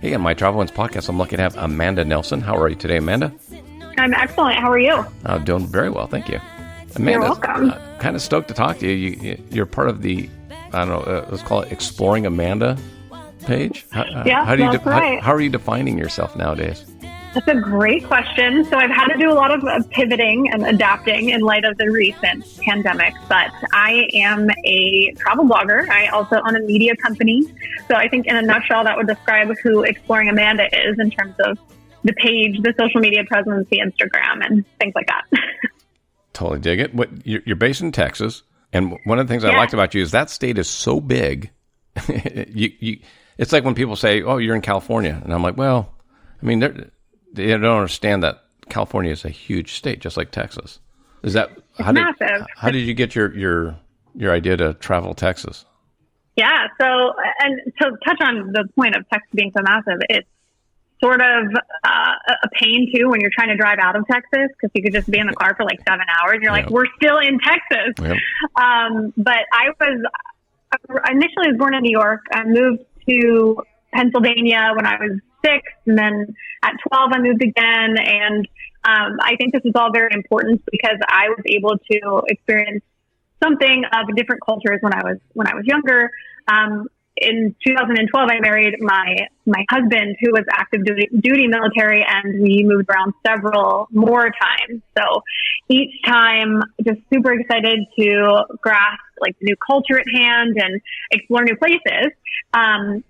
Hey, on my Travel Ones podcast, I'm lucky to have Amanda Nelson. How are you today, Amanda? I'm excellent. How are you? I'm doing very well, thank you. Amanda, You're welcome. Kind of stoked to talk to you. You're part of the, I don't know, let's call it ExploringAmanda page. That's right. How are you defining yourself nowadays? That's a great question. So I've had to do a lot of pivoting and adapting in light of the recent pandemic, but I am a travel blogger. I also own a media company. So I think in a nutshell, that would describe who ExploringAmanda is in terms of the page, the social media presence, the Instagram, and things like that. Totally dig it. You're based in Texas, and one of the things I liked about you is that state is so big. It's like when people say, "Oh, you're in California," and I'm like, "Well, I mean, they don't understand that California is a huge state, just like Texas." Is that massive? How did you get your idea to travel Texas? Yeah. So, and to touch on the point of Texas being so massive, it's sort of a pain too when you're trying to drive out of Texas, because you could just be in the car for like 7 hours. You're like, we're still in Texas. Yep. But I initially was born in New York. I moved to Pennsylvania when I was 6, and then at 12 I moved again. And I think this is all very important because I was able to experience something of different cultures when I was younger. In 2012, I married my husband, who was active duty military, and we moved around several more times. So each time, just super excited to grasp like the new culture at hand and explore new places.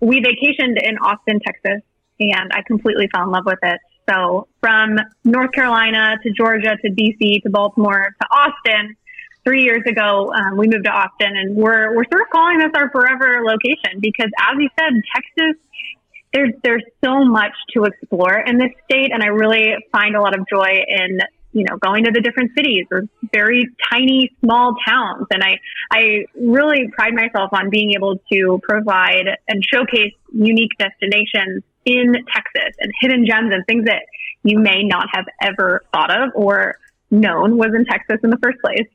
We vacationed in Austin, Texas, and I completely fell in love with it. So from North Carolina to Georgia to DC to Baltimore to Austin, 3 years ago, we moved to Austin, and we're sort of calling this our forever location because, as you said, Texas, there's so much to explore in this state, and I really find a lot of joy in going to the different cities or very tiny, small towns, and I really pride myself on being able to provide and showcase unique destinations in Texas and hidden gems and things that you may not have ever thought of or known was in Texas in the first place.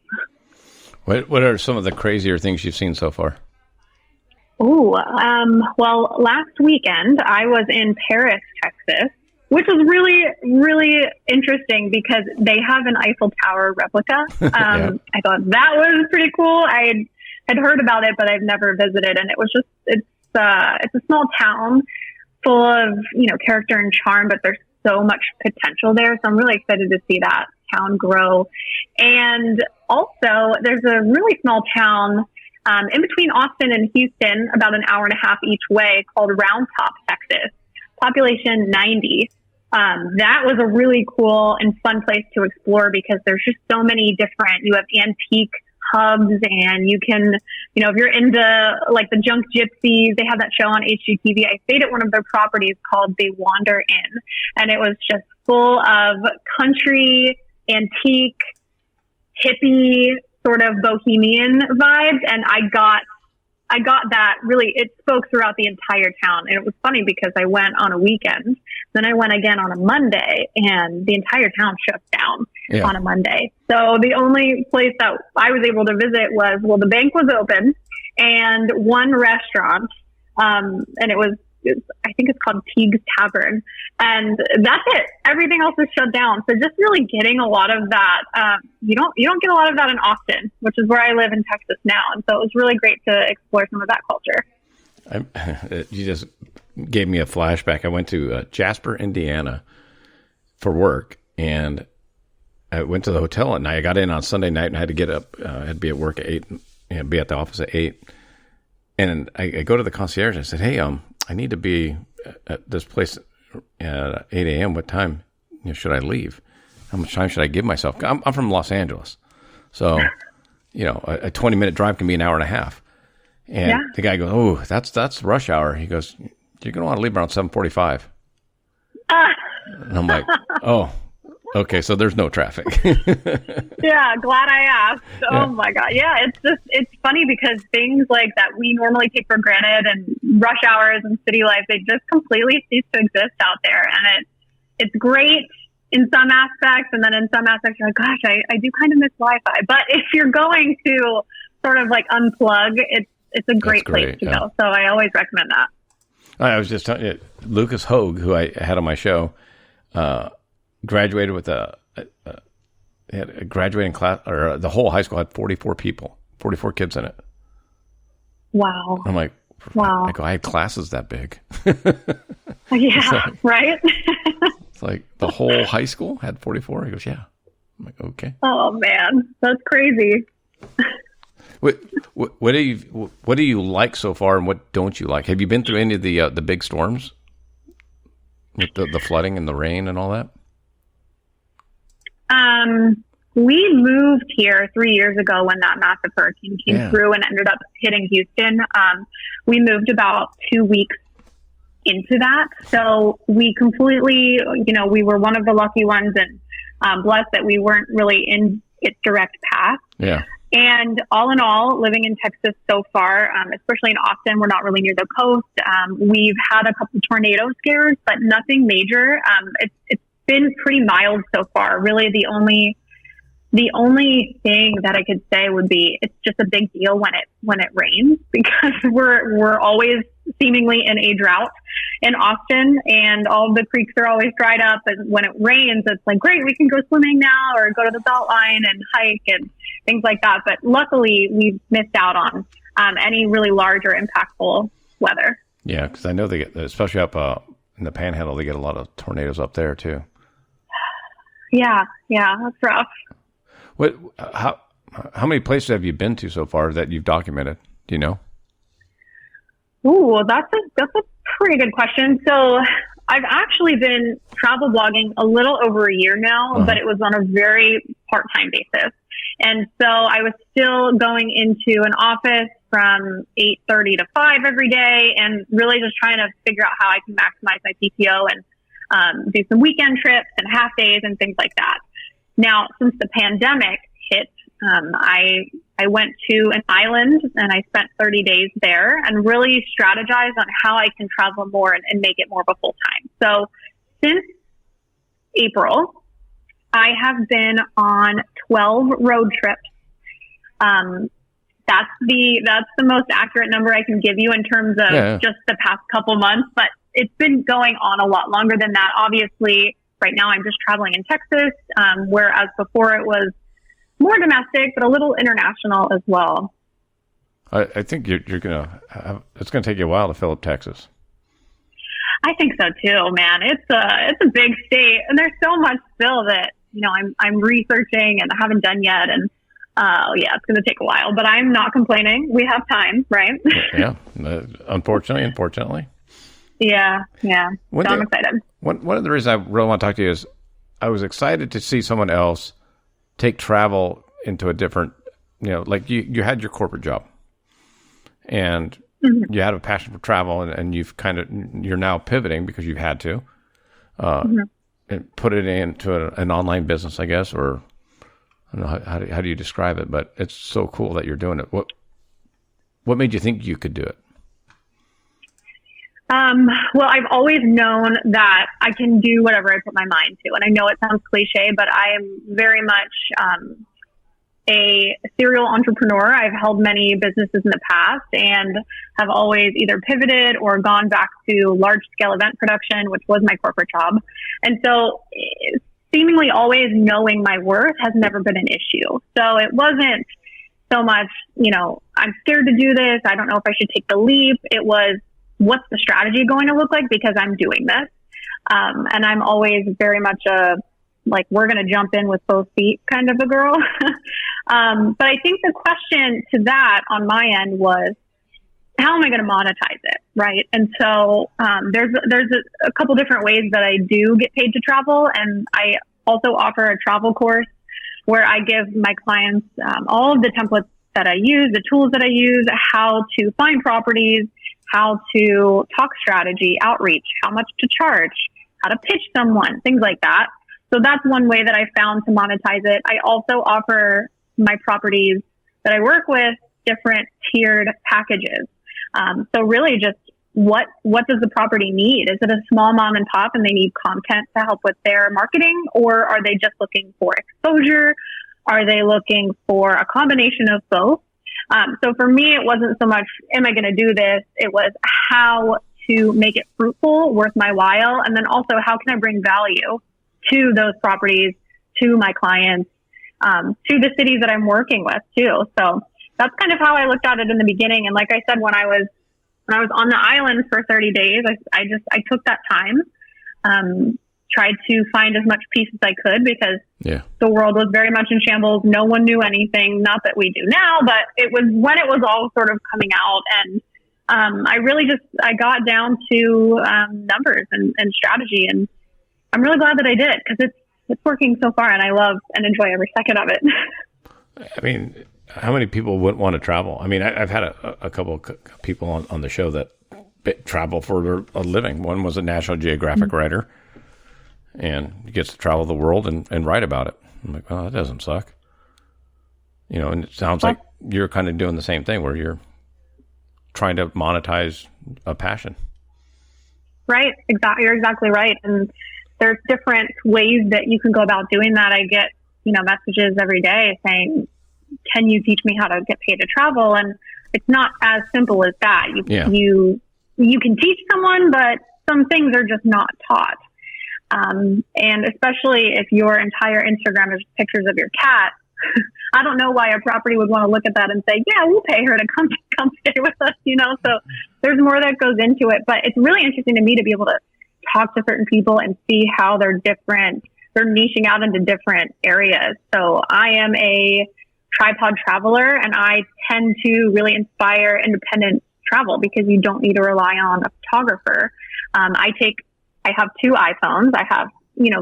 What are some of the crazier things you've seen so far? Well, last weekend I was in Paris, Texas, which was really, really interesting because they have an Eiffel Tower replica. I thought that was pretty cool. I had heard about it, but I've never visited, and it was just it's a small town full of character and charm, but there's so much potential there. So I'm really excited to see that town grow. And also, there's a really small town in between Austin and Houston, about an hour and a half each way, called Round Top, Texas. Population 90. That was a really cool and fun place to explore because there's just so many different. You have antique hubs, and you can, if you're into like the junk gypsies, they have that show on HGTV. I stayed at one of their properties called They Wander Inn, and it was just full of country, antique, hippie, sort of bohemian vibes, and I got that really, it spoke throughout the entire town. And it was funny because I went on a weekend, then I went again on a Monday, and the entire town shut down on a Monday. So the only place that I was able to visit was, the bank was open and one restaurant, and it was, I think it's called Teague's Tavern, and that's it. Everything else is shut down. So just really getting a lot of that. You don't get a lot of that in Austin, which is where I live in Texas now. And so it was really great to explore some of that culture. You just gave me a flashback. I went to Jasper, Indiana for work, and I went to the hotel at night. I got in on Sunday night and I had to get up. I had to be at work at 8 and be at the office at 8. And I go to the concierge. I said, "Hey, I need to be at this place at 8 a.m. What time should I leave? How much time should I give myself?" I'm from Los Angeles. So, a 20-minute drive can be an hour and a half. And the guy goes, "Oh, that's rush hour." He goes, "You're going to want to leave around 7:45. And I'm like, "Oh, okay, so there's no traffic." Yeah, glad I asked. Yeah. Oh my God. Yeah, it's funny because things like that we normally take for granted, and rush hours and city life, they just completely cease to exist out there. And it's great in some aspects, and then in some aspects you're like, gosh, I do kind of miss Wi-Fi. But if you're going to sort of like unplug, it's a great place to go. So I always recommend that. I was just telling you, Lucas Hogue, who I had on my show, graduated with had a graduating class, or the whole high school had 44 people, 44 kids in it. Wow. I'm like, wow. I go, I had classes that big. Yeah, right? It's like the whole high school had 44. He goes, yeah. I'm like, okay. Oh man, that's crazy. What do you like so far, and what don't you like? Have you been through any of the big storms with the flooding and the rain and all that? We moved here 3 years ago when that massive hurricane came through and ended up hitting Houston. We moved about 2 weeks into that. So we completely, we were one of the lucky ones and blessed that we weren't really in its direct path. Yeah. And all in all, living in Texas so far, especially in Austin, we're not really near the coast. We've had a couple tornado scares, but nothing major. It's been pretty mild so far. Really, the only thing that I could say would be it's just a big deal when it rains, because we're always seemingly in a drought in Austin, and all the creeks are always dried up. And when it rains, it's like, great, we can go swimming now or go to the Beltline and hike and things like that. But luckily, we've missed out on any really large or impactful weather. Yeah, because I know they get, especially up in the Panhandle, they get a lot of tornadoes up there too. Yeah, that's rough. How many places have you been to so far that you've documented? Do you know? Ooh, that's a pretty good question. So I've actually been travel blogging a little over a year now, but it was on a very part-time basis. And so I was still going into an office from 8:30 to 5 every day, and really just trying to figure out how I can maximize my PTO and do some weekend trips and half days and things like that. Now, since the pandemic hit, I went to an island and I spent 30 days there and really strategized on how I can travel more and make it more of a full time. So since April, I have been on 12 road trips. That's the most accurate number I can give you in terms of just the past couple months, but it's been going on a lot longer than that. Obviously, right now I'm just traveling in Texas, whereas before it was more domestic, but a little international as well. I think you're it's going to take you a while to fill up Texas. I think so too, man. It's a big state, and there's so much still that I'm researching and I haven't done yet, and it's going to take a while. But I'm not complaining. We have time, right? Yeah. Unfortunately. Yeah. So I'm excited. One of the reasons I really want to talk to you is I was excited to see someone else take travel into a different, like you had your corporate job and you had a passion for travel, and you're now pivoting because you've had to, and put it into an online business, I guess, or I don't know, how do you describe it, but it's so cool that you're doing it. What made you think you could do it? Well, I've always known that I can do whatever I put my mind to. And I know it sounds cliche, but I am very much a serial entrepreneur. I've held many businesses in the past and have always either pivoted or gone back to large scale event production, which was my corporate job. And so seemingly always knowing my worth has never been an issue. So it wasn't so much, I'm scared to do this. I don't know if I should take the leap. It was, what's the strategy going to look like? Because I'm doing this. And I'm always very much we're going to jump in with both feet kind of a girl. But I think the question to that on my end was, how am I going to monetize it? Right. And so, there's a couple different ways that I do get paid to travel. And I also offer a travel course where I give my clients, all of the templates that I use, the tools that I use, how to find properties, how to talk strategy, outreach, how much to charge, how to pitch someone, things like that. So that's one way that I found to monetize it. I also offer my properties that I work with different tiered packages. So really just what does the property need? Is it a small mom and pop and they need content to help with their marketing, or are they just looking for exposure? Are they looking for a combination of both? So for me, it wasn't so much, am I going to do this? It was how to make it fruitful, worth my while? And then also, how can I bring value to those properties, to my clients, to the cities that I'm working with too? So that's kind of how I looked at it in the beginning. And like I said, when I was on the island for 30 days, I took that time, tried to find as much peace as I could, because the world was very much in shambles. No one knew anything. Not that we do now, but it was when it was all sort of coming out. And I got down to numbers and strategy. And I'm really glad that I did, because it's working so far, and I love and enjoy every second of it. I mean, how many people wouldn't want to travel? I mean, I've had a couple of people on the show that travel for a living. One was a National Geographic writer, and he gets to travel the world and write about it. I'm like, well, that doesn't suck. You know, and it sounds like you're kind of doing the same thing, where you're trying to monetize a passion. Right. Exactly. You're exactly right. And there's different ways that you can go about doing that. I get, messages every day saying, can you teach me how to get paid to travel? And it's not as simple as that. You can teach someone, but some things are just not taught. And especially if your entire Instagram is pictures of your cat, I don't know why a property would want to look at that and say, yeah, we'll pay her to come stay with us, So there's more that goes into it. But it's really interesting to me to be able to talk to certain people and see how they're different. They're niching out into different areas. So I am a tripod traveler, and I tend to really inspire independent travel, because you don't need to rely on a photographer. I have 2 iPhones. I have,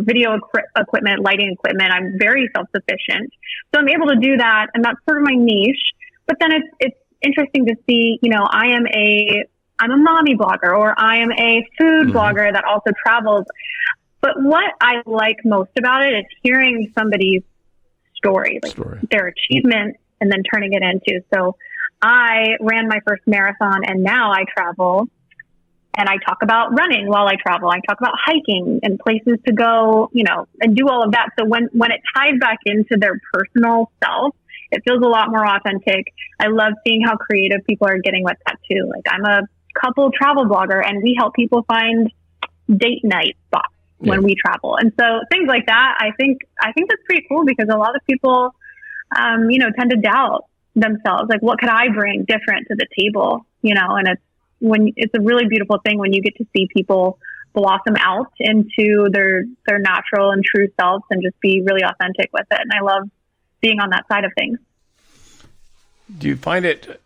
video equipment, lighting equipment. I'm very self-sufficient. So I'm able to do that, and that's sort of my niche. But then it's interesting to see, I'm a mommy blogger, or I am a food blogger that also travels. But what I like most about it is hearing somebody's story, their achievement, and then turning it into. So I ran my first marathon, and now I travel, and I talk about running while I travel. I talk about hiking and places to go, and do all of that. So when it ties back into their personal self, it feels a lot more authentic. I love seeing how creative people are getting with that too. Like, I'm a couple travel blogger, and we help people find date night spots when we travel. And so things like that, I think that's pretty cool, because a lot of people, tend to doubt themselves. Like, what could I bring different to the table? And it's a really beautiful thing when you get to see people blossom out into their natural and true selves, and just be really authentic with it. And I love being on that side of things. Do you find it,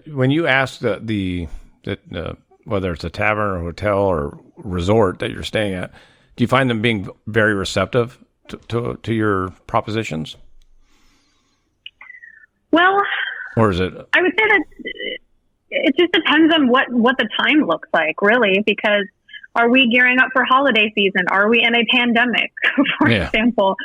when you ask the whether it's a tavern or hotel or resort that you're staying at, do you find them being very receptive to your propositions? Well, or is it? I would say that it just depends on what the time looks like, really, because are we gearing up for holiday season? Are we in a pandemic, for example?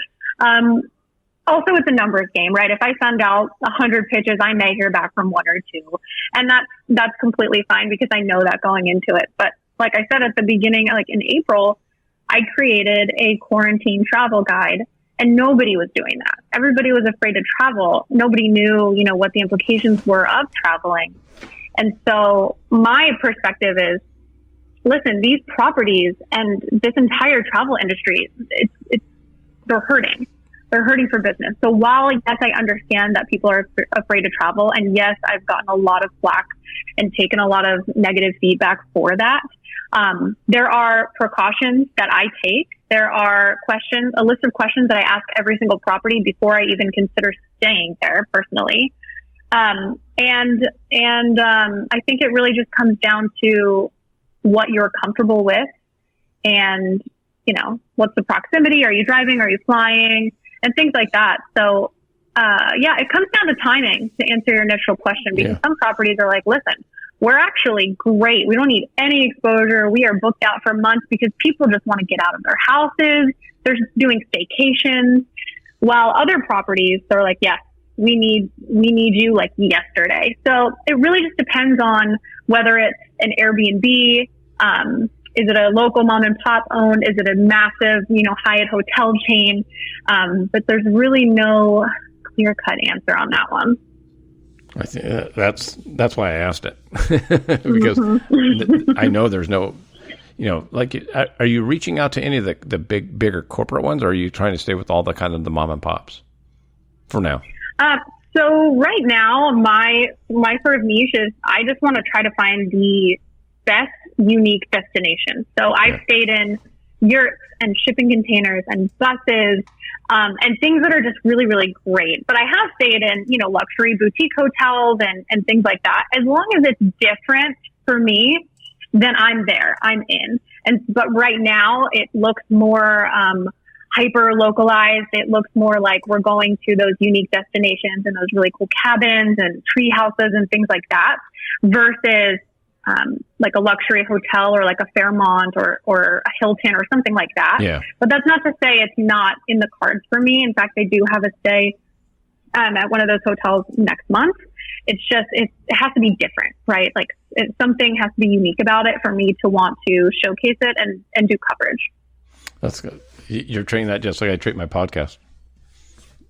Also, it's a numbers game, right? If I send out 100 pitches, I may hear back from 1 or 2. And that's completely fine, because I know that going into it. But like I said at the beginning, like in April, I created a quarantine travel guide, and nobody was doing that. Everybody was afraid to travel. Nobody knew, what the implications were of traveling. And so my perspective is, listen, these properties and this entire travel industry, they're hurting. They're hurting for business. So while, yes, I understand that people are afraid to travel, and yes, I've gotten a lot of flack and taken a lot of negative feedback for that, there are precautions that I take. There are a list of questions that I ask every single property before I even consider staying there personally. And I think it really just comes down to what you're comfortable with, and, what's the proximity? Are you driving? Are you flying? And things like that. So, it comes down to timing, to answer your initial question, because some properties are like, listen, we're actually great. We don't need any exposure. We are booked out for months, because people just want to get out of their houses. They're just doing staycations. While other properties, they're like, yes, we need you like yesterday. So it really just depends on whether it's an Airbnb, is it a local mom and pop owned? Is it a massive, Hyatt hotel chain? But there's really no clear cut answer on that one. I think that's why I asked it because I know there's no, like, are you reaching out to any of the bigger corporate ones, or are you trying to stay with all the kind of the mom and pops for now? So right now, my sort of niche is I just want to try to find the best unique destination. So I've stayed in yurts and shipping containers and buses, and things that are just really, really great. But I have stayed in, luxury boutique hotels and things like that. As long as it's different for me, then I'm there, I'm in. But right now it looks more, hyper localized. It looks more like we're going to those unique destinations and those really cool cabins and tree houses and things like that versus, like a luxury hotel or like a Fairmont or a Hilton or something like that. Yeah. But that's not to say it's not in the cards for me. In fact, I do have a stay at one of those hotels next month. It's just, it has to be different, right? Like something has to be unique about it for me to want to showcase it and do coverage. That's good. You're treating that just like I treat my podcast.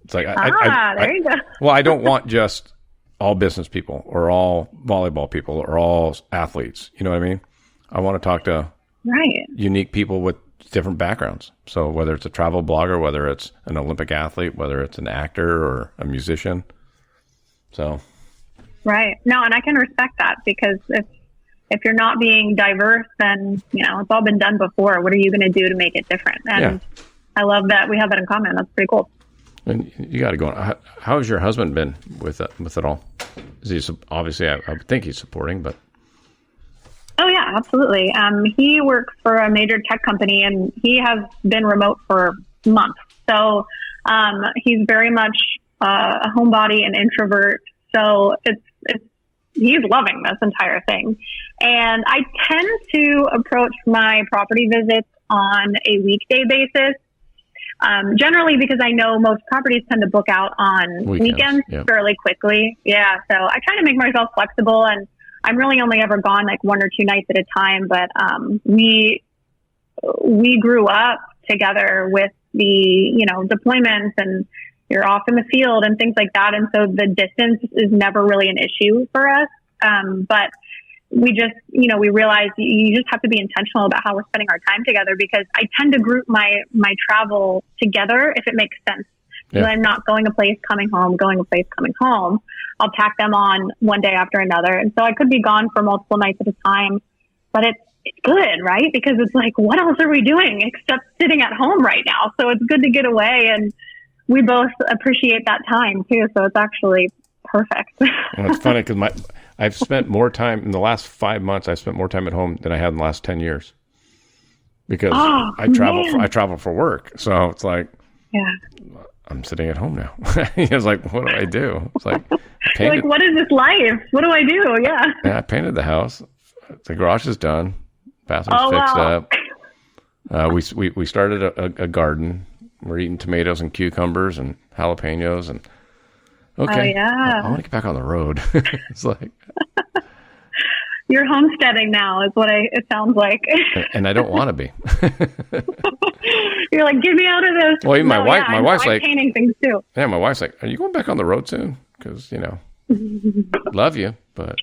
It's like, there you go. Well, I don't want just all business people or all volleyball people or all athletes. You know what I mean? I want to talk to unique people with different backgrounds. So whether it's a travel blogger, whether it's an Olympic athlete, whether it's an actor or a musician. So. Right. No, and I can respect that because if you're not being diverse, then, it's all been done before. What are you going to do to make it different? And I love that we have that in common. That's pretty cool. And you got to go on. How has your husband been with it all? Is he obviously? I would think he's supporting, but. Oh yeah, absolutely. He works for a major tech company, and he has been remote for months. So he's very much a homebody and introvert. So he's loving this entire thing. And I tend to approach my property visits on a weekday basis. Generally because I know most properties tend to book out on weekends fairly quickly. Yeah. So I try to make myself flexible, and I'm really only ever gone like 1 or 2 nights at a time. But, we grew up together with the, deployments, and you're off in the field and things like that. And so the distance is never really an issue for us. But we just, we realize you just have to be intentional about how we're spending our time together, because I tend to group my travel together if it makes sense. Yeah. So I'm not going a place, coming home, going a place, coming home. I'll tack them on one day after another. And so I could be gone for multiple nights at a time, but it's good, right? Because it's like, what else are we doing except sitting at home right now? So it's good to get away, and we both appreciate that time too. So it's actually perfect. Well, it's funny because I've spent more time in the last 5 months. I've spent more time at home than I had in the last 10 years because I travel for work. So it's like, I'm sitting at home now. It's like, what do I do? It's like, what is this life? What do I do? Yeah. I painted the house. The garage is done. Bathroom's fixed up. We started a garden. We're eating tomatoes and cucumbers and jalapenos and. Okay. Oh, yeah. I want to get back on the road. It's like. You're homesteading now is what it sounds like. And I don't want to be. You're like, get me out of this. Well, even my wife's I'm like. painting things too. Yeah, my wife's like, are you going back on the road soon? Because, love you, but.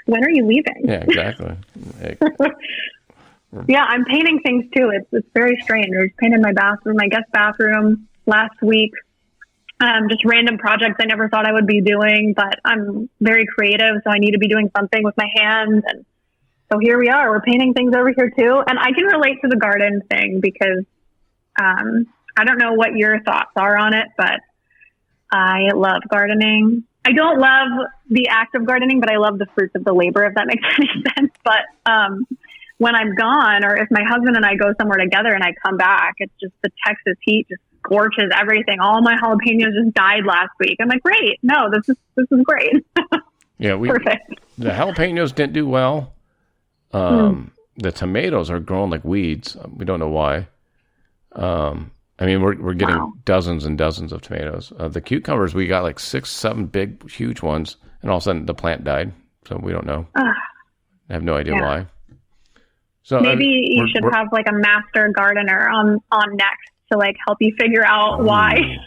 When are you leaving? Yeah, exactly. Yeah, I'm painting things too. It's very strange. I just painted my guest bathroom last week. Just random projects I never thought I would be doing, but I'm very creative, so I need to be doing something with my hands. And so here we are. We're painting things over here too. And I can relate to the garden thing because I don't know what your thoughts are on it, but I love gardening. I don't love the act of gardening, but I love the fruits of the labor, if that makes any sense. But when I'm gone, or if my husband and I go somewhere together and I come back, it's just the Texas heat just scorches everything. All my jalapenos just died last week. I'm like, great. No, this is great. Yeah, perfect. The jalapenos didn't do well. The tomatoes are growing like weeds. We don't know why. I mean, we're getting dozens and dozens of tomatoes. The cucumbers, we got like 6, 7 big, huge ones, and all of a sudden the plant died. So we don't know. I have no idea why. So maybe you should have like a master gardener on next to like help you figure out why.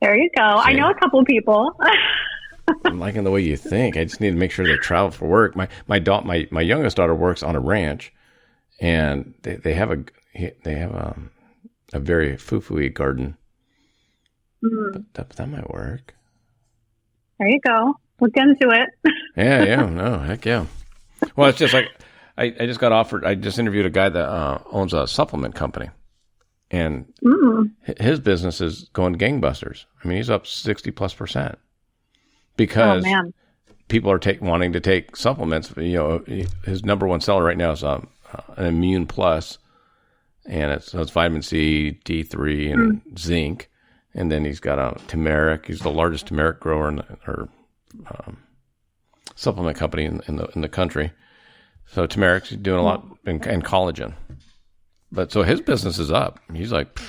There you go. See? I know a couple people. I'm liking the way you think. I just need to make sure they travel for work. My youngest daughter works on a ranch, and they have a very foo-foo-y garden. That might work. There you go. Look into it. Yeah. No, heck yeah. Well, it's just like I just got offered. I just interviewed a guy that owns a supplement company, and his business is going gangbusters. I mean, he's up 60+% because people are wanting to take supplements. You know, his number one seller right now is an Immune Plus, and it's vitamin C, D3, and zinc. And then he's got a turmeric. He's the largest turmeric grower or supplement company in the country. So turmeric's doing a lot and collagen. But so his business is up. He's like,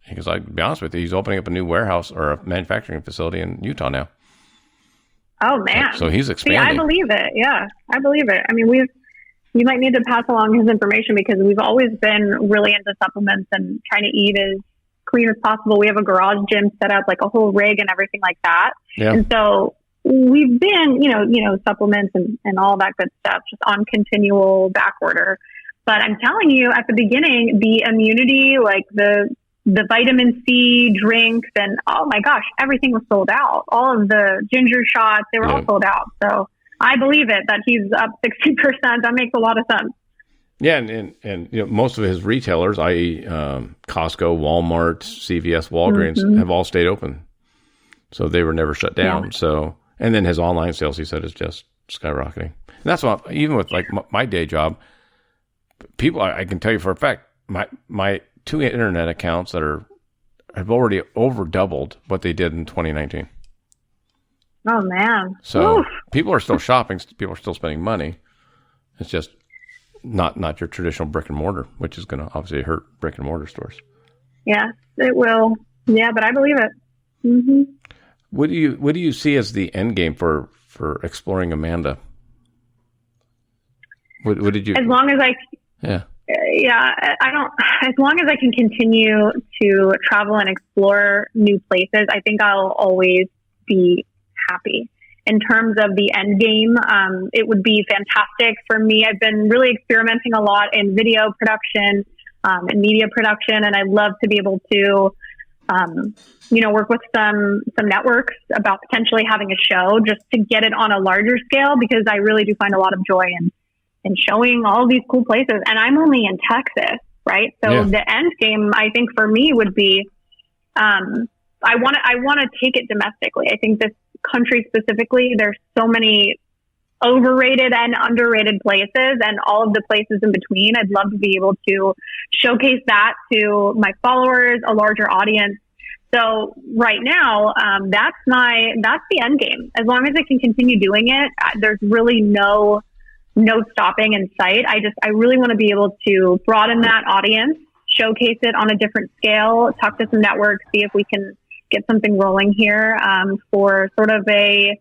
to be honest with you, he's opening up a new warehouse or a manufacturing facility in Utah now. Oh man! So he's expanding. See, I believe it. Yeah, I believe it. I mean, you might need to pass along his information because we've always been really into supplements and trying to eat as clean as possible. We have a garage gym set up, like a whole rig and everything like that. Yeah. And so we've been, supplements and all that good stuff, just on continual back order. But I'm telling you, at the beginning, the immunity, like the vitamin C drinks, and oh my gosh, everything was sold out. All of the ginger shots, they were all sold out. So I believe it that he's up 60%. That makes a lot of sense. Yeah, and most of his retailers, i.e. Costco, Walmart, CVS, Walgreens, have all stayed open. So they were never shut down. Yeah. So, and then his online sales, he said, is just skyrocketing. And that's what, even with like my day job, people, I can tell you for a fact, my 2 internet accounts that have already over doubled what they did in 2019. Oh man! So people are still shopping. People are still spending money. It's just not your traditional brick and mortar, which is going to obviously hurt brick and mortar stores. Yeah, it will. Yeah, but I believe it. Mm-hmm. What do you see as the end game for Exploring Amanda? What did you? As long as I as long as I can continue to travel and explore new places, I think I'll always be happy. In terms of the end game, it would be fantastic for me. I've been really experimenting a lot in video production and media production, and I'd love to be able to, work with some networks about potentially having a show just to get it on a larger scale, because I really do find a lot of joy in showing all these cool places. And I'm only in Texas, right? So the end game, I think for me would be, I want to take it domestically. I think this country specifically, there's so many overrated and underrated places, and all of the places in between. I'd love to be able to showcase that to my followers, a larger audience. So right now, that's the end game. As long as I can continue doing it, there's really no stopping in sight. I really want to be able to broaden that audience, showcase it on a different scale, talk to some networks, see if we can get something rolling here for sort of a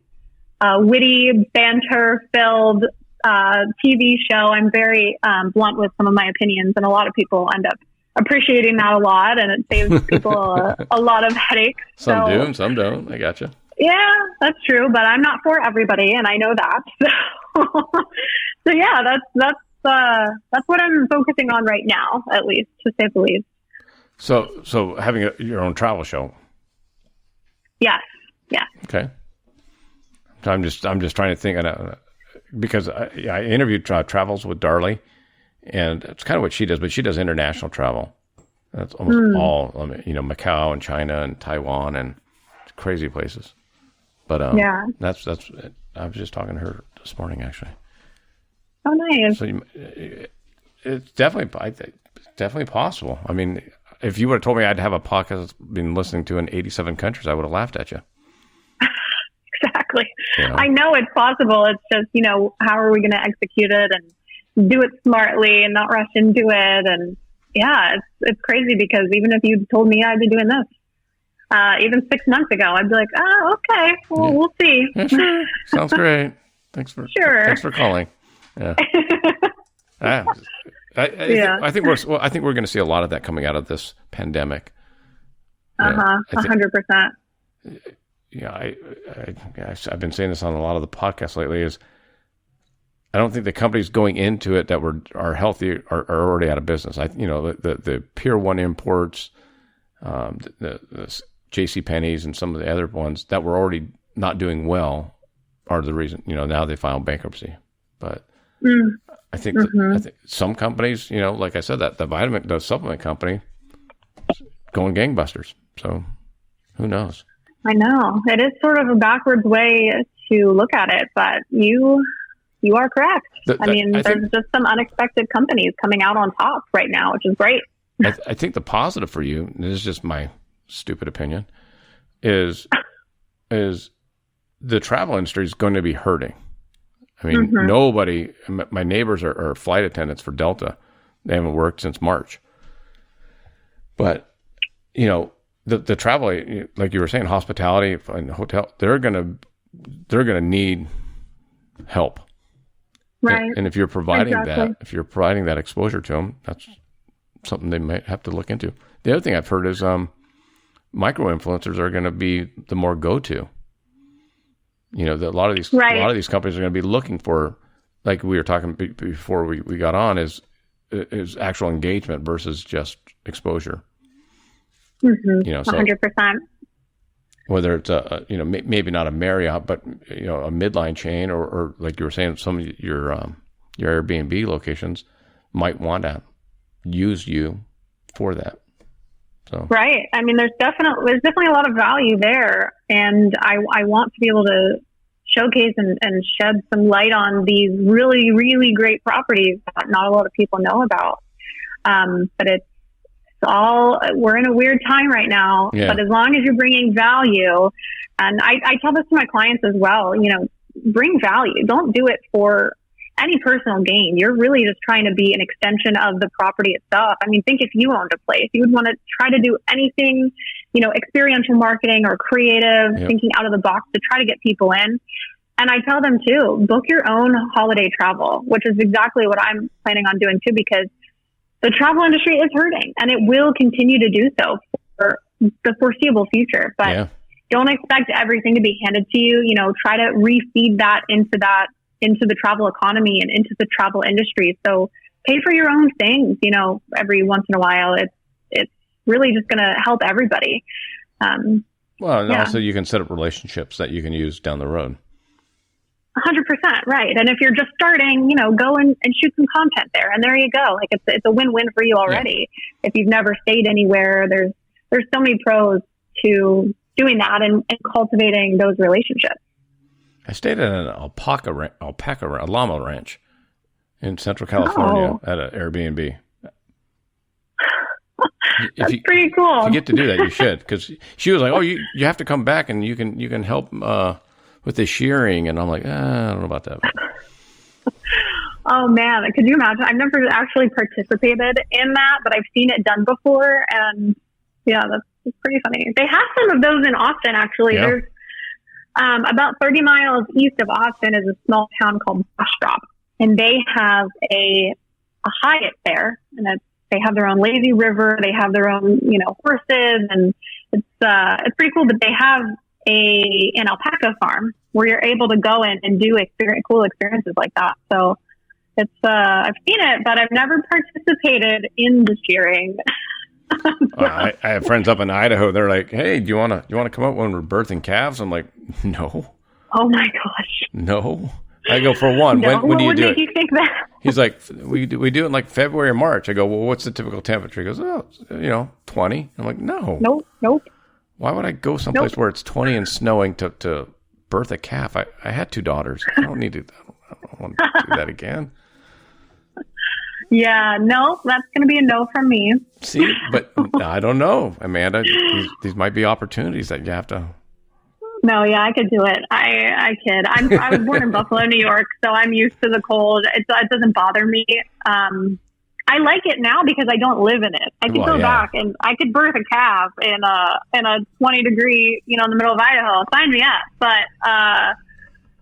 witty, banter-filled TV show. I'm very blunt with some of my opinions, and a lot of people end up appreciating that a lot, and it saves people a lot of headaches. Some do, some don't. I gotcha. Yeah, that's true, but I'm not for everybody, and I know that. So yeah, that's what I'm focusing on right now, at least, to say the least. So having your own travel show. Yes. Yeah. Okay. So I'm just trying to think, because I interviewed Travels with Darley, and it's kind of what she does, but she does international travel. That's almost all, Macau and China and Taiwan and crazy places. But that's I was just talking to her this morning, actually. Oh, nice. So it's definitely possible. I mean, if you would have told me I'd have a podcast that's been listening to in 87 countries, I would have laughed at you. Exactly. I know it's possible. It's just, how are we going to execute it and do it smartly and not rush into it? And it's crazy, because even if you told me I'd be doing this, even 6 months ago, I'd be like, oh, okay, well, we'll see. Yeah, sure. Sounds great. Thanks for calling. Yeah. I think we're going to see a lot of that coming out of this pandemic. 100%. I've been saying this on a lot of the podcasts lately, is I don't think the companies going into it that are healthy are already out of business. The Pier 1 imports, the J.C. Penney's and some of the other ones that were already not doing well are the reason, now they filed bankruptcy. But I think some companies, like I said, that the supplement company going gangbusters. So who knows? I know it is sort of a backwards way to look at it, but you are correct. There's just some unexpected companies coming out on top right now, which is great. I think the positive for you, and this is just my stupid opinion, is the travel industry is going to be hurting. I mean, nobody, my neighbors are flight attendants for Delta. They haven't worked since March. But, the travel, like you were saying, hospitality and hotel, they're going to need help. Right. And if you're providing that exposure to them, that's something they might have to look into. The other thing I've heard is micro influencers are going to be the more go-to. A lot of these companies are going to be looking for, like we were talking before we got on, is actual engagement versus just exposure. 100%. Whether it's maybe not a Marriott, but a midline chain, or like you were saying, some of your Airbnb locations might want to use you for that. So right. I mean, there's definitely a lot of value there, and I want to be able to showcase and shed some light on these really, really great properties that not a lot of people know about. But we're in a weird time right now, but as long as you're bringing value, and I tell this to my clients as well, bring value. Don't do it for any personal gain. You're really just trying to be an extension of the property itself. I mean, think if you owned a place, you would want to try to do anything, experiential marketing or creative, thinking out of the box to try to get people in. And I tell them too, book your own holiday travel, which is exactly what I'm planning on doing too, because the travel industry is hurting and it will continue to do so for the foreseeable future. But don't expect everything to be handed to you. Try to refeed that into the travel economy and into the travel industry. So pay for your own things, every once in a while. It's really just going to help everybody. Also you can set up relationships that you can use down the road. 100%. Right. And if you're just starting, go and shoot some content there, and there you go. Like it's a win-win for you already. If you've never stayed anywhere, there's so many pros to doing that and cultivating those relationships. I stayed at an a llama ranch in Central California at an Airbnb. That's pretty cool. If you get to do that, you should, because she was like, "Oh, you have to come back and you can help with the shearing," and I'm like, I don't know about that. Oh man, could you imagine? I've never actually participated in that, but I've seen it done before, and that's pretty funny. They have some of those in Austin, actually. Yeah. There's about 30 miles east of Austin is a small town called Bastrop, and they have a Hyatt there, and they have their own lazy river. They have their own, horses, and it's pretty cool. But they have an alpaca farm where you're able to go in and do cool experiences like that. So it's I've seen it, but I've never participated in the shearing. I have friends up in Idaho. They're like, "Hey, do you want to come up when we're birthing calves?" I'm like, "No." Oh my gosh. No. I go, for one. No, when do you do it? What would make you think that? He's like, we do it in like February or March. I go, well, what's the typical temperature? He goes, 20. I'm like, no. Nope. Why would I go someplace where it's 20 and snowing to birth a calf? I had 2 daughters. I don't want to do that again. Yeah, no, that's going to be a no from me. See, but I don't know, Amanda. These might be opportunities that you have to. No, yeah, I could do it. I could. I was born in Buffalo, New York, so I'm used to the cold. It doesn't bother me. I like it now because I don't live in it. I could go back and I could birth a calf in a 20 degree, in the middle of Idaho. Sign me up. But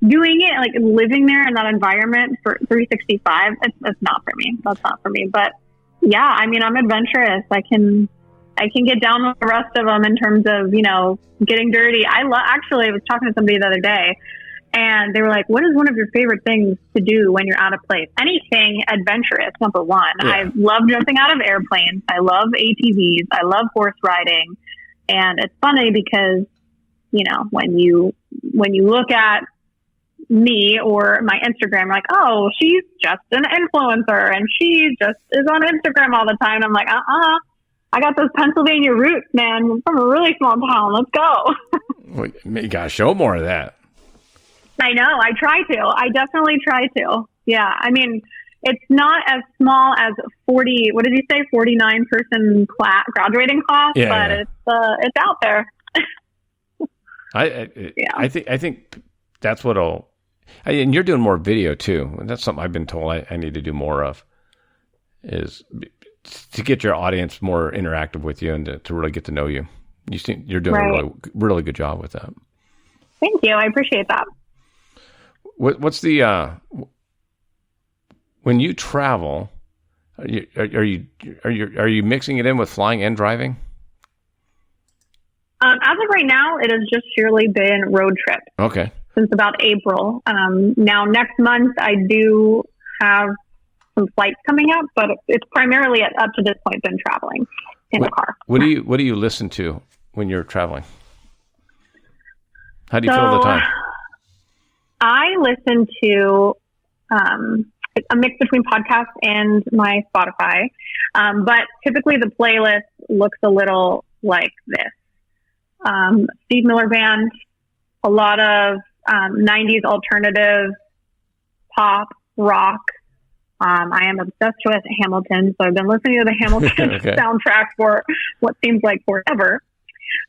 doing it, like living there in that environment for 365, it's not for me. That's not for me. But yeah, I mean, I'm adventurous. I can I can get down with the rest of them in terms of, getting dirty. Actually, I was talking to somebody the other day, and they were like, what is one of your favorite things to do when you're out of place? Anything adventurous, number one. Yeah. I love jumping out of airplanes. I love ATVs. I love horse riding. And it's funny because, when you look at me or my Instagram, like, oh, she's just an influencer and she just is on Instagram all the time. I'm like, I got those Pennsylvania roots, man, from a really small town. Let's go. Well, you got to show more of that. I know. I try to. I definitely try to. Yeah. I mean, it's not as small as 49 person graduating class, but it's out there. I think that's and you're doing more video too. And that's something I've been told I need to do more of, is to get your audience more interactive with you and to really get to know you. You're doing a really, really good job with that. Thank you. I appreciate that. What's the when you travel, are you mixing it in with flying and driving? As of right now, it has just purely been road trips. Okay. Since about April. Now next month I do have some flights coming up, but it's primarily up to this point been traveling in the car. What do you listen to when you're traveling? How do you fill the time? I listen to a mix between podcasts and my Spotify. But typically the playlist looks a little like this. Steve Miller Band, a lot of 90s alternative, pop, rock. I am obsessed with Hamilton, so I've been listening to the Hamilton soundtrack for what seems like forever.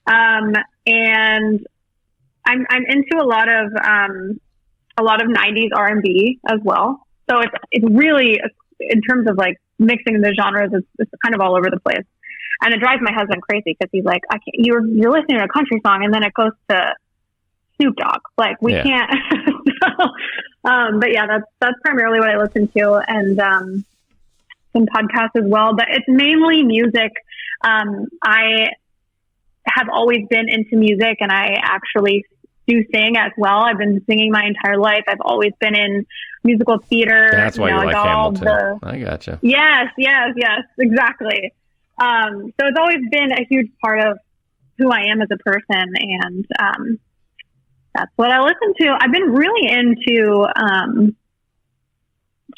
And I'm into a lot of 90s R&B as well. So it's really, in terms of like mixing the genres, it's kind of all over the place. And it drives my husband crazy because he's like, you're listening to a country song and then it goes to Snoop Dogg. Like we can't. But yeah, that's primarily what I listen to, and some podcasts as well. But it's mainly music. I have always been into music, and I actually do sing as well. I've been singing my entire life. I've always been in musical theater. That's why you like Hamilton. I gotcha. Yes, exactly. So it's always been a huge part of who I am as a person, and that's what I listen to. I've been really into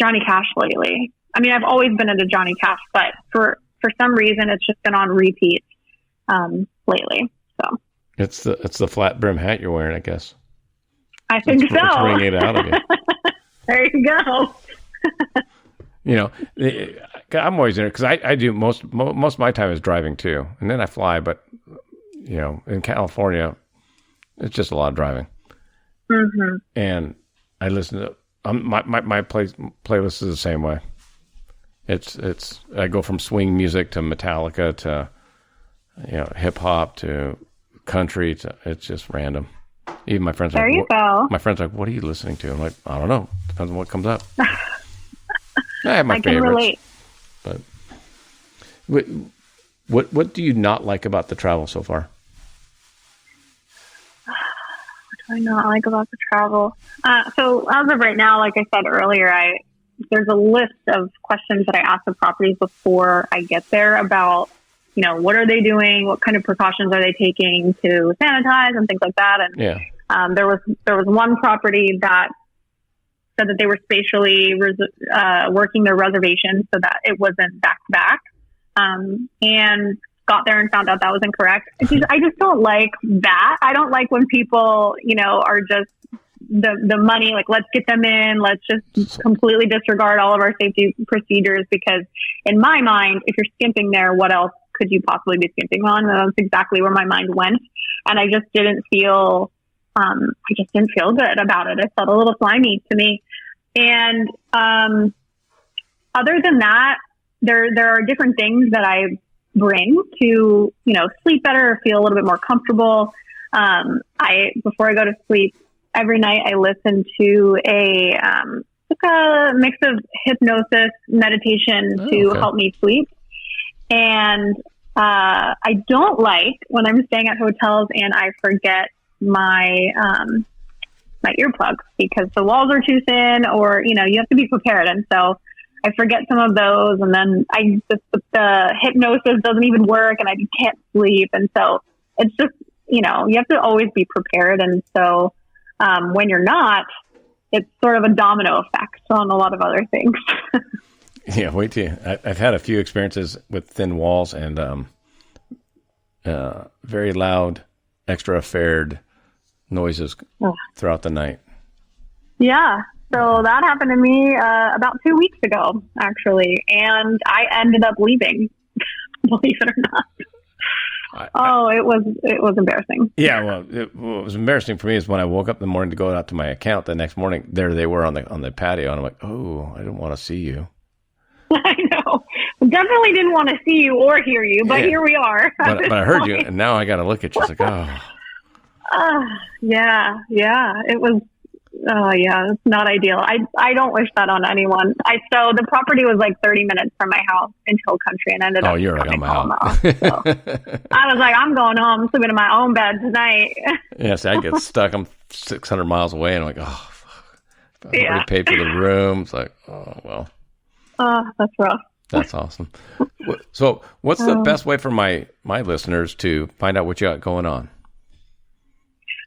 Johnny Cash lately. I mean, I've always been into Johnny Cash, but for some reason, it's just been on repeat lately. So it's the flat brim hat you're wearing, I guess. I think so. It's bringing it out of you. There you go. I'm always in it because I do most of my time is driving too, and then I fly. But in California, it's just a lot of driving. Mm-hmm. And I listen to my playlist is the same way. It's I go from swing music to Metallica to hip hop to country to, it's just random. Even my friends my friends are like, what are you listening to? I'm like, I don't know. Depends on what comes up. I have my favorites. Can relate. But what do you not like about the travel so far? What do I not like about the travel? So as of right now, like I said earlier, there's a list of questions that I ask the properties before I get there about, what are they doing? What kind of precautions are they taking to sanitize and things like that? And there was one property that said that they were spatially working their reservation so that it wasn't back to back. And got there and found out that was incorrect. I just don't like that. I don't like when people, are just the money, like, let's get them in. Let's just completely disregard all of our safety procedures, because in my mind, if you're skimping there, what else could you possibly be skimping on? And that's exactly where my mind went. And I just didn't feel, good about it. It felt a little slimy to me. And, other than that, there are different things that I bring to, sleep better, feel a little bit more comfortable. Before I go to sleep every night, I listen to a mix of hypnosis meditation to help me sleep. And I don't like when I'm staying at hotels and I forget my my earplugs because the walls are too thin, or you have to be prepared. And so I forget some of those, and then the hypnosis doesn't even work, and I can't sleep. And so it's just you have to always be prepared. And so when you're not, it's sort of a domino effect on a lot of other things. Yeah, wait till you. I've had a few experiences with thin walls and very loud, extra affared noises throughout the night. Yeah, so that happened to me about 2 weeks ago, actually, and I ended up leaving. Believe it or not. It was embarrassing. Yeah, well, what was embarrassing for me is when I woke up in the morning to go out to my account the next morning. There they were on the patio, and I'm like, oh, I didn't want to see you. I know. Definitely didn't want to see you or hear you, but here we are. But I heard you, and now I got to look at you. It's like, oh. Yeah. It was, it's not ideal. I don't wish that on anyone. So the property was like 30 minutes from my house in Hill Country, and ended up. Oh, you're like, I'm out. So I was like, I'm going home, sleeping in my own bed tonight. Yes, I get stuck. I'm 600 miles away, and I'm like, oh, fuck. I already paid for the room. It's like, oh, well. That's rough. That's awesome. So what's the best way for my listeners to find out what you got going on?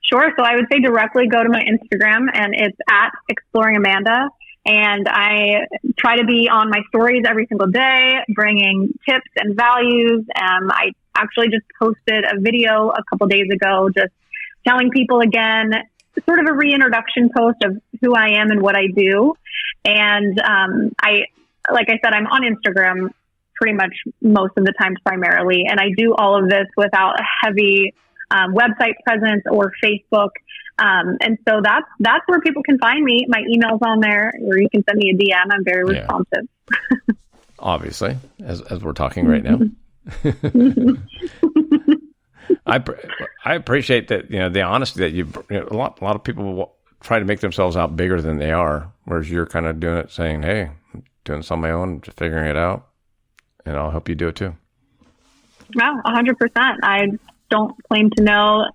Sure. So I would say directly go to my Instagram, and it's at ExploringAmanda. And I try to be on my stories every single day, bringing tips and values. I actually just posted a video a couple days ago, just telling people again, sort of a reintroduction post of who I am and what I do. And like I said, I'm on Instagram pretty much most of the time primarily, and I do all of this without a heavy website presence or Facebook. And so that's where people can find me. My email's on there, or you can send me a DM. I'm very responsive. Obviously, as we're talking right now. I appreciate that, the honesty that a lot of people try to make themselves out bigger than they are, whereas you're kind of doing it saying, hey, I'm doing this on my own, just figuring it out, and I'll help you do it too. Well, 100%. I don't claim to know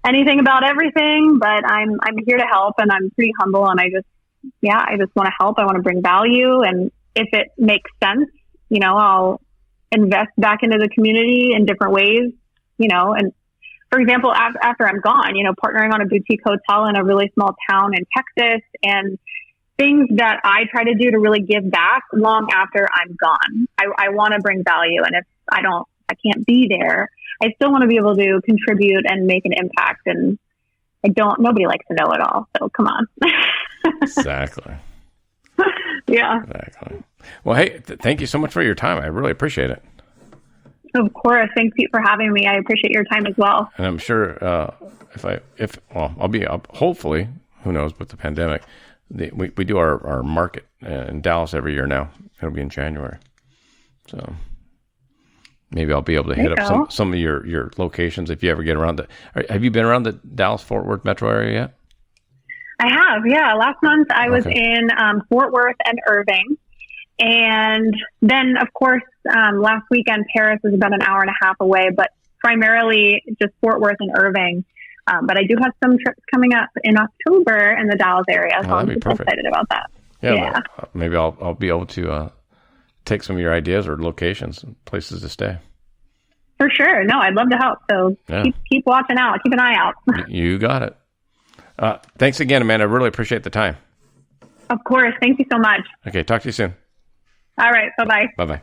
anything about everything, but I'm here to help, and I'm pretty humble, and I just want to help. I want to bring value, and if it makes sense, I'll invest back into the community in different ways, and for example, after I'm gone, partnering on a boutique hotel in a really small town in Texas, and things that I try to do to really give back long after I'm gone. I want to bring value. And if I can't be there, I still want to be able to contribute and make an impact. And nobody likes to know it all. So come on. Exactly. Yeah. Exactly. Well, hey, thank you so much for your time. I really appreciate it. Of course. Thanks, Pete, for having me. I appreciate your time as well. And I'm sure I'll be hopefully, who knows, with the pandemic, we do our market in Dallas every year now. It'll be in January. So maybe I'll be able to hit up some of your locations if you ever get around. Have you been around the Dallas-Fort Worth metro area yet? I have, yeah. Last month I was in Fort Worth and Irving. And then, of course, last weekend, Paris is about an hour and a half away, but primarily just Fort Worth and Irving. But I do have some trips coming up in October in the Dallas area, so I'm super excited about that. Yeah. Maybe I'll be able to take some of your ideas or locations and places to stay. For sure. No, I'd love to help. So keep watching out. Keep an eye out. You got it. Thanks again, Amanda. I really appreciate the time. Of course. Thank you so much. Okay. Talk to you soon. All right. Bye-bye. Bye-bye.